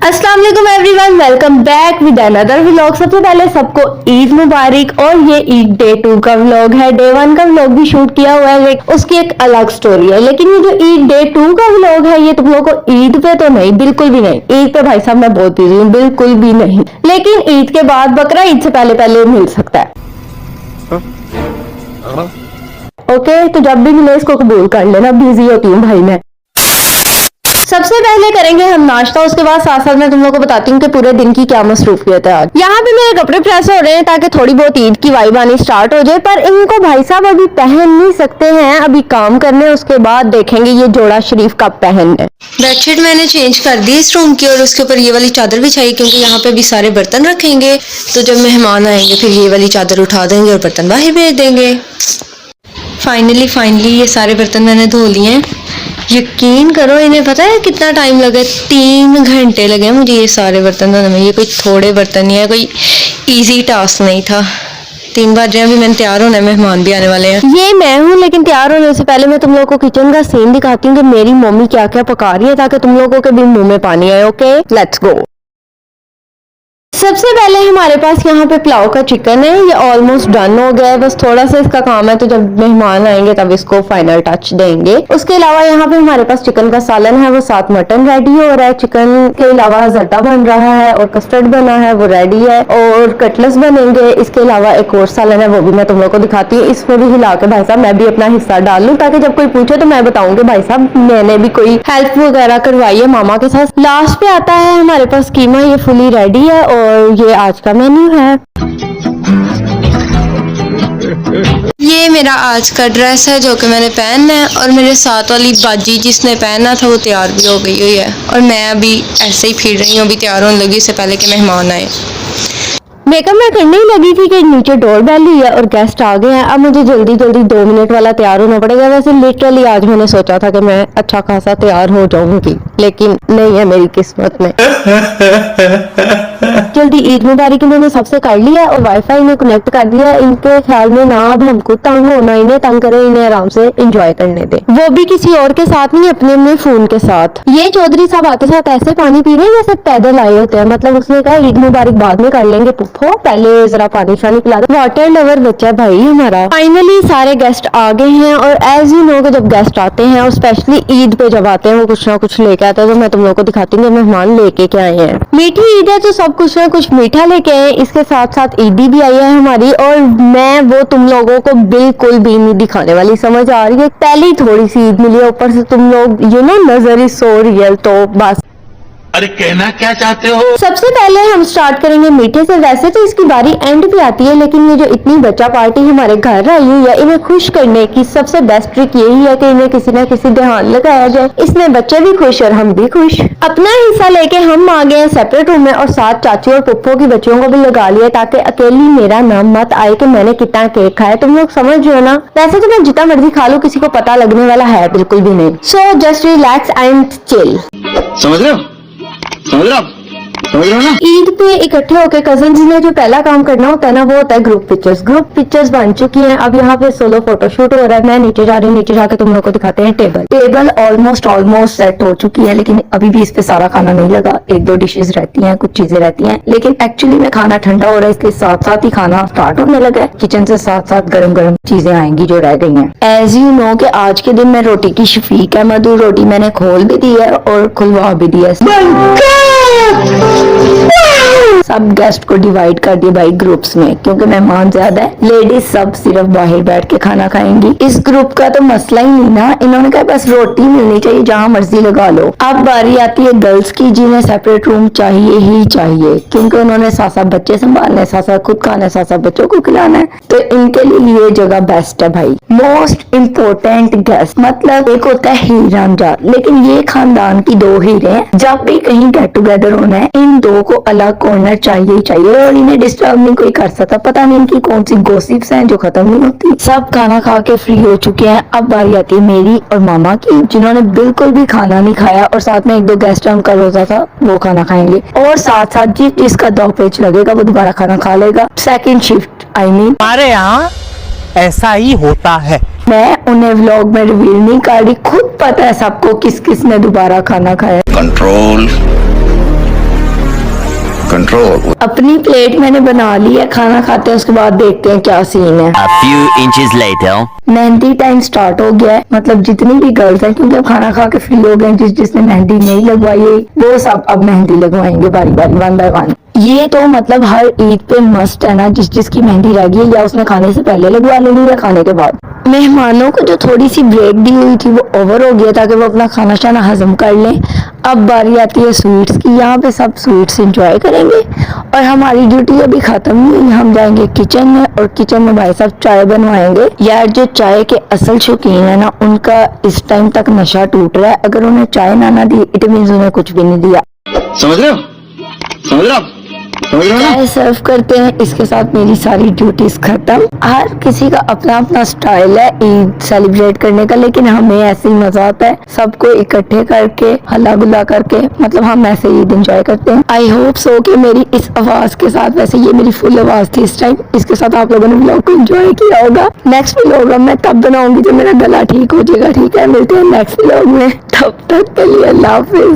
अस्सलाम वालेकुम everyone, welcome back with another vlog. सबसे पहले सबको ईद मुबारक। और ये ईद डे 2 का व्लॉग है। डे 1 का व्लॉग भी शूट किया हुआ है, उसकी एक अलग स्टोरी है। लेकिन ये जो ईद डे 2 का व्लॉग है ये तुम लोगों को ईद पे तो नहीं, बिल्कुल भी नहीं। ईद पे भाई साहब मैं बहुत बिजी हूँ, बिल्कुल भी नहीं। लेकिन ईद के बाद बकरा ईद से पहले पहले मिल सकता है। ओके, तो जब भी मिले इसको कबूल कर लेना, बिजी होती हूँ भाई मैं। सबसे पहले करेंगे हम नाश्ता, उसके बाद साथ साथ मैं तुम लोगों को बताती हूँ कि पूरे दिन की क्या मसरूफियत है आज। यहाँ पे मेरे कपड़े प्रेस हो रहे हैं ताकि थोड़ी बहुत ईद की वाइब आनी स्टार्ट हो जाए, पर इनको भाई साहब अभी पहन नहीं सकते हैं, अभी काम करने, उसके बाद देखेंगे ये जोड़ा शरीफ कब पहन है। बेडशीट मैंने चेंज कर दी इस रूम की और उसके ऊपर ये वाली चादर भी चाहिए, क्योंकि यहाँ पे भी सारे बर्तन रखेंगे, तो जब मेहमान आएंगे फिर ये वाली चादर उठा देंगे और बर्तन बाहर भेज देंगे। फाइनली ये सारे बर्तन मैंने धो लिए हैं। यकीन करो, इन्हें पता है कितना टाइम लगा? 3 घंटे लगे मुझे ये सारे बर्तन धोने में। ये कोई थोड़े बर्तन नहीं है, कोई इजी टास्क नहीं था। 3 बज रहे हैं, अभी मैंने तैयार होना है, मेहमान भी आने वाले हैं। ये मैं हूँ, लेकिन तैयार होने से पहले मैं तुम लोगों को किचन का सीन दिखाती हूँ कि मेरी मम्मी क्या क्या पका रही है, ताकि तुम लोगों के भी मुंह में पानी आए। Okay, let's go. सबसे पहले हमारे पास यहाँ पे पुलाव का चिकन है, ये ऑलमोस्ट डन हो गया है, बस थोड़ा सा इसका काम है, तो जब मेहमान आएंगे तब इसको फाइनल टच देंगे। उसके अलावा यहाँ पे हमारे पास चिकन का सालन है, वो साथ मटन रेडी हो रहा है। चिकन के अलावा जर्दा बन रहा है और कस्टर्ड बना है, वो रेडी है, और कटलेस बनेंगे। इसके अलावा एक और सालन है, वो भी मैं तुम लोग को दिखाती हूँ। इसमें भी हिला के भाई साहब मैं भी अपना हिस्सा डाल लूँ, ताकि जब कोई पूछे तो मैं बताऊंगी भाई साहब मैंने भी कोई हेल्प वगैरह करवाई है मामा के साथ। लास्ट पे आता है हमारे पास कीमा, ये फुली रेडी है और ये आज का मेन्यू है। ये मेरा आज का ड्रेस है जो कि मैंने पहनना है, और मेरे साथ वाली बाजी जिसने पहना था वो तैयार भी हो गई हुई है, और मैं अभी ऐसे ही फिर रही हूँ, अभी तैयार होने लगी इससे पहले कि मेहमान आए। मेकअप मैं करने ही लगी थी कि नीचे डोर बेल हुई है और गेस्ट आ गए हैं। अब मुझे जल्दी 2 मिनट वाला तैयार होना पड़ेगा। वैसे लिटरली आज मैंने सोचा था कि मैं अच्छा खासा तैयार हो जाऊंगी, लेकिन नहीं है मेरी किस्मत में। जल्दी ईद मुबारक इन्होंने सबसे कर लिया और वाईफाई में कनेक्ट कर दिया। इनके ख्याल में ना अब हमको तंग होना, इन्हें तंग करे, इन्हें आराम से एंजॉय करने दे, वो भी किसी और के साथ नहीं, अपने अपने फोन के साथ। ये चौधरी साहब आते साथ ऐसे पानी पी रहे हैं जैसे पैदल आए होते हैं। मतलब उसने कहा ईद मुबारक बाद में कर लेंगे पुप्पो, पहले जरा पानी शानी पिला दो। वाटर लवर बच्चा भाई हमारा। फाइनली सारे गेस्ट आ गए हैं, और एज यू नो जब गेस्ट आते हैं और स्पेशली ईद पे जब आते हैं वो कुछ ना कुछ लेके आते हैं, तो मैं तुम लोगों को दिखाती हूँ मेहमान लेके क्या आए हैं। मीठी ईद है तो सब कुछ ना कुछ मीठा लेके आए। इसके साथ साथ ईदी भी आई है हमारी, और मैं वो तुम लोगों को बिल्कुल भी नहीं दिखाने वाली, समझ आ रही है? पहली थोड़ी सी ईद मिली है, ऊपर से तुम लोग यू नो नजर इज सो रियल, तो बस। अरे कहना क्या चाहते हो? सबसे पहले हम स्टार्ट करेंगे मीठे से। वैसे तो इसकी बारी एंड पे आती है, लेकिन ये जो इतनी बच्चा पार्टी हमारे घर आई हुई है, इन्हें खुश करने की सबसे बेस्ट ट्रिक यही है कि इन्हें किसी न किसी ध्यान लगाया जाए। इसमें बच्चे भी खुश और हम भी खुश। अपना हिस्सा लेके हम आ गए सेपरेट रूम में, और साथ चाची और पुप्पो की बच्चियों को भी लगा लिया, ताकि अकेली मेरा नाम मत आए कि मैंने कितना केक खाया। तुम लोग समझ रहे हो ना? वैसे तो मैं जितना मर्जी खा लूं, किसी को पता लगने वाला है बिल्कुल भी नहीं। So just relax and chill. समझ रहे हो? समझ रहे हो? समझ रहे हो ना? ईद पे इकट्ठे होकर कजन्स ने जो पहला काम करना होता है ना, वो होता है ग्रुप पिक्चर्स। ग्रुप पिक्चर्स बन चुकी हैं। अब यहाँ पे सोलो फोटोशूट हो रहा है। मैं नीचे जा रही हूँ, नीचे जाके तुम लोग को दिखाते हैं टेबल ऑलमोस्ट सेट हो चुकी है, लेकिन अभी भी इस पे सारा खाना नहीं लगा। 1-2 डिशेज रहती हैं, कुछ चीजें रहती हैं, लेकिन एक्चुअली में खाना ठंडा हो रहा है, इसके साथ साथ ही खाना स्टार्ट होने लगा है। किचन से साथ साथ गरम चीजें आएंगी जो रह गई हैं। एज यू नो कि आज के दिन मैं रोटी की शफीक है। मधुर रोटी मैंने खोल भी दी है और खुलवा भी दी है। सब गेस्ट को डिवाइड कर दिया भाई ग्रुप्स में, क्योंकि मेहमान ज्यादा है। लेडीज सब सिर्फ बाहर बैठ के खाना खाएंगी। इस ग्रुप का तो मसला ही नहीं ना, इन्होंने कहा बस रोटी मिलनी चाहिए, जहाँ मर्जी लगा लो। अब बारी आती है गर्ल्स की, जिन्हें सेपरेट रूम चाहिए ही चाहिए, क्योंकि उन्होंने साथ बच्चे संभालने, साथ खुद खाना, साथ बच्चों को खिलाना है, तो इनके लिए ये जगह बेस्ट है भाई। मोस्ट इम्पोर्टेंट गेस्ट, मतलब एक होता है हीर रांझा, लेकिन ये खानदान की 2 हीरे हैं। जब भी कहीं गेट टुगेदर होना है, इन 2 को अलग कॉर्नर चाहिए ही चाहिए, और इन्हें डिस्टर्ब नहीं कोई कर सकता। पता नहीं इनकी कौन सी गॉसिप्स हैं जो खत्म नहीं होती। सब खाना खा के फ्री हो चुके हैं। अब बारी आती है मेरी और मामा की, जिन्होंने बिल्कुल भी खाना नहीं खाया, और साथ में 1-2 गेस्ट उनका रोजा था, वो खाना खाएंगे, और साथ साथ जिसका 2 पेज लगेगा वो दोबारा खाना खा लेगा। सेकंड शिफ्ट हमारे यहाँ ऐसा ही होता है। मैं उन्हें व्लॉग में रिवील नहीं कर रही, खुद पता है सबको किस किस ने दोबारा खाना खाया। Control control. अपनी प्लेट मैंने बना ली है, खाना खाते हैं उसके बाद देखते हैं क्या सीन है। A few inches later. Mehndi time start हो गया है, मतलब जितनी भी गर्ल्स हैं, क्योंकि अब खाना खा के फ्री हो गए, जिसने मेहंदी नहीं लगवाई है वो सब अब मेहंदी लगवाएंगे बारी बारी, वन बाय वन। ये तो मतलब हर ईद पे मस्ट है ना, जिसकी मेहंदी रह गई है या उसने खाने से पहले लगवा लेनी या खाने के बाद। मेहमानों को जो थोड़ी सी ब्रेक दी हुई थी वो ओवर हो गया ताकि वो अपना खाना शाना हजम कर लें। अब बारी आती है स्वीट्स की, यहाँ पे सब स्वीट्स एंजॉय करेंगे और हमारी ड्यूटी अभी खत्म नहीं हुई, हम जाएंगे किचन में और किचन में भाई साहब चाय बनवाएंगे। यार जो चाय के असल शौकीन है ना, उनका इस टाइम तक नशा टूट रहा है। अगर उन्हें चाय ना दी इट मीन्स उन्हें कुछ भी नहीं दिया। समझ रहे हो? समझ रहे हो? समझ रहे हो ना? चाय सर्व करते हैं, इसके साथ मेरी सारी ड्यूटीज खत्म। हर किसी का अपना अपना स्टाइल है ईद सेलिब्रेट करने का, लेकिन हमें ऐसे ही मजा आता है सबको इकट्ठे करके हल्ला गुल्ला करके, मतलब हम ऐसे ईद एंजॉय करते हैं। आई होप सो कि मेरी इस आवाज के साथ, वैसे ये मेरी फुल आवाज थी इस टाइम, इसके साथ आप लोगों ने व्लॉग को एंजॉय किया होगा। नेक्स्ट व्लॉग मैं तब बनाऊंगी जब मेरा गला ठीक हो जाएगा। ठीक है, मिलते हैं नेक्स्ट व्लॉग में, तब तक के लिए अल्लाह हाफिज।